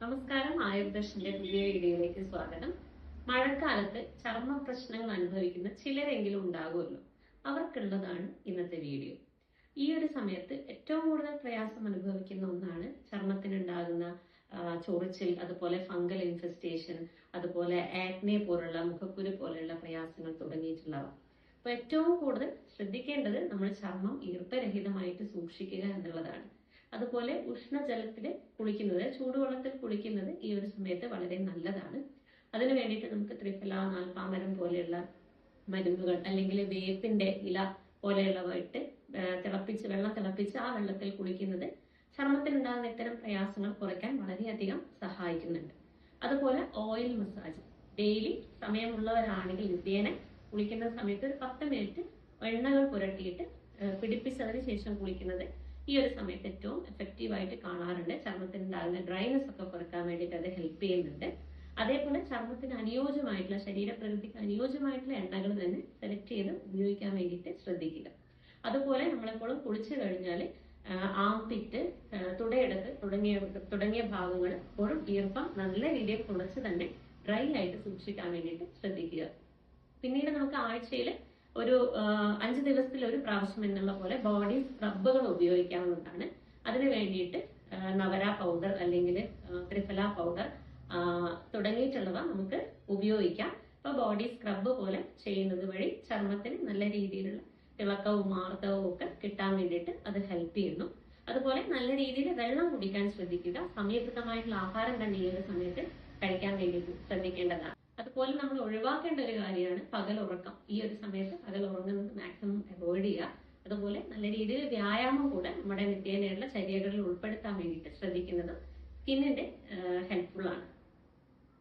നമസ്കാരം. ആയുർദർശന്റെ പുതിയ വീഡിയോയിലേക്ക് സ്വാഗതം. മഴക്കാലത്ത് ചർമ്മ പ്രശ്നങ്ങൾ അനുഭവിക്കുന്ന ചിലരെങ്കിലും ഉണ്ടാകുമല്ലോ, അവർക്കുള്ളതാണ് ഇന്നത്തെ വീഡിയോ. ഈ ഒരു സമയത്ത് ഏറ്റവും കൂടുതൽ പ്രയാസം അനുഭവിക്കുന്ന ഒന്നാണ് ചർമ്മത്തിനുണ്ടാകുന്ന ചൊറിച്ചിൽ, അതുപോലെ ഫംഗൽ ഇൻഫെസ്റ്റേഷൻ, അതുപോലെ ആക്നെ പോലുള്ള മുഖക്കുരു പോലെയുള്ള പ്രയാസങ്ങൾ തുടങ്ങിയിട്ടുള്ളവ. അപ്പൊ ഏറ്റവും കൂടുതൽ ശ്രദ്ധിക്കേണ്ടത് നമ്മൾ ചർമ്മം ഈർപ്പരഹിതമായിട്ട് സൂക്ഷിക്കുക എന്നുള്ളതാണ്. അതുപോലെ ഉഷ്ണജലത്തിൽ കുളിക്കുന്നത്, ചൂടുവെള്ളത്തിൽ കുളിക്കുന്നത് ഈ ഒരു സമയത്ത് വളരെ നല്ലതാണ്. അതിനു വേണ്ടിയിട്ട് നമുക്ക് ത്രിഫല, നാൽപ്പാമരം പോലെയുള്ള മരുന്നുകൾ അല്ലെങ്കിൽ വേപ്പിന്റെ ഇല പോലെയുള്ളവ ഇട്ട് വെള്ളം തിളപ്പിച്ച് ആ വെള്ളത്തിൽ കുളിക്കുന്നത് ചർമ്മത്തിനുണ്ടാകുന്ന ഇത്തരം പ്രയാസങ്ങൾ കുറയ്ക്കാൻ വളരെയധികം സഹായിക്കുന്നുണ്ട്. അതുപോലെ ഓയിൽ മസാജ് ഡെയിലി സമയമുള്ളവരാണെങ്കിൽ നിത്യേന കുളിക്കുന്ന സമയത്ത് ഒരു 10 മിനിറ്റ് എണ്ണകൾ പുരട്ടിയിട്ട് പിടിപ്പിച്ചതിന് ശേഷം കുളിക്കുന്നത് ഈ ഒരു സമയത്ത് ഏറ്റവും എഫക്റ്റീവായിട്ട് കാണാറുണ്ട്. ചർമ്മത്തിനുണ്ടാകുന്ന ഡ്രൈനെസ് ഒക്കെ കുറയ്ക്കാൻ വേണ്ടിയിട്ട് അത് ഹെൽപ്പ് ചെയ്യുന്നുണ്ട്. അതേപോലെ ചർമ്മത്തിന് അനുയോജ്യമായിട്ടുള്ള, ശരീരപ്രകൃതിക്ക് അനുയോജ്യമായിട്ടുള്ള എണ്ണകൾ തന്നെ സെലക്ട് ചെയ്ത് ഉപയോഗിക്കാൻ വേണ്ടിയിട്ട് ശ്രദ്ധിക്കുക. അതുപോലെ നമ്മളെപ്പോഴും കുളിച്ചു കഴിഞ്ഞാൽ ആംപിറ്റ്, തുടയെടുത്ത് തുടങ്ങിയ ഭാഗങ്ങൾ എപ്പോഴും ഈർപ്പം നല്ല രീതിയിൽ കുറച്ച് തന്നെ ഡ്രൈ ആയിട്ട് സൂക്ഷിക്കാൻ വേണ്ടിയിട്ട് ശ്രദ്ധിക്കുക. പിന്നീട് നമുക്ക് ആഴ്ചയിൽ ഒരു 5 ദിവസത്തിൽ ഒരു പ്രാവശ്യം എന്നുള്ള പോലെ ബോഡി സ്ക്രബുകൾ ഉപയോഗിക്കാവുന്നതാണ്. അതിന് വേണ്ടിയിട്ട് നവര പൗഡർ അല്ലെങ്കിൽ ത്രിഫല പൗഡർ തുടങ്ങിയിട്ടുള്ളവ നമുക്ക് ഉപയോഗിക്കാം. അപ്പൊ ബോഡി സ്ക്രബ് പോലെ ചെയ്യുന്നത് വഴി ചർമ്മത്തിന് നല്ല രീതിയിലുള്ള തിളക്കവും ആർദ്രവും ഒക്കെ കിട്ടാൻ വേണ്ടിയിട്ട് അത് ഹെൽപ്പ് ചെയ്യുന്നു. അതുപോലെ നല്ല രീതിയിൽ വെള്ളം കുടിക്കാൻ ശ്രദ്ധിക്കുക. സമീകൃതമായിട്ടുള്ള ആഹാരം തന്നെ ഈ ഒരു സമയത്ത് കഴിക്കാൻ വേണ്ടിയിട്ട് ശ്രദ്ധിക്കേണ്ടതാണ്. അതുപോലെ നമ്മൾ ഒഴിവാക്കേണ്ട ഒരു കാര്യമാണ് പകലുറക്കം. ഈ ഒരു സമയത്ത് പകൽ ഉറങ്ങുന്നത് മാക്സിമം അവോയ്ഡ് ചെയ്യുക. അതുപോലെ നല്ല രീതിയിൽ വ്യായാമം കൂടെ നമ്മുടെ നിത്യേനയുള്ള ചര്യകളിൽ ഉൾപ്പെടുത്താൻ വേണ്ടിയിട്ട് ശ്രദ്ധിക്കുന്നത് സ്കിന്നിന്റെ ഹെൽപ്ഫുൾ ആണ്.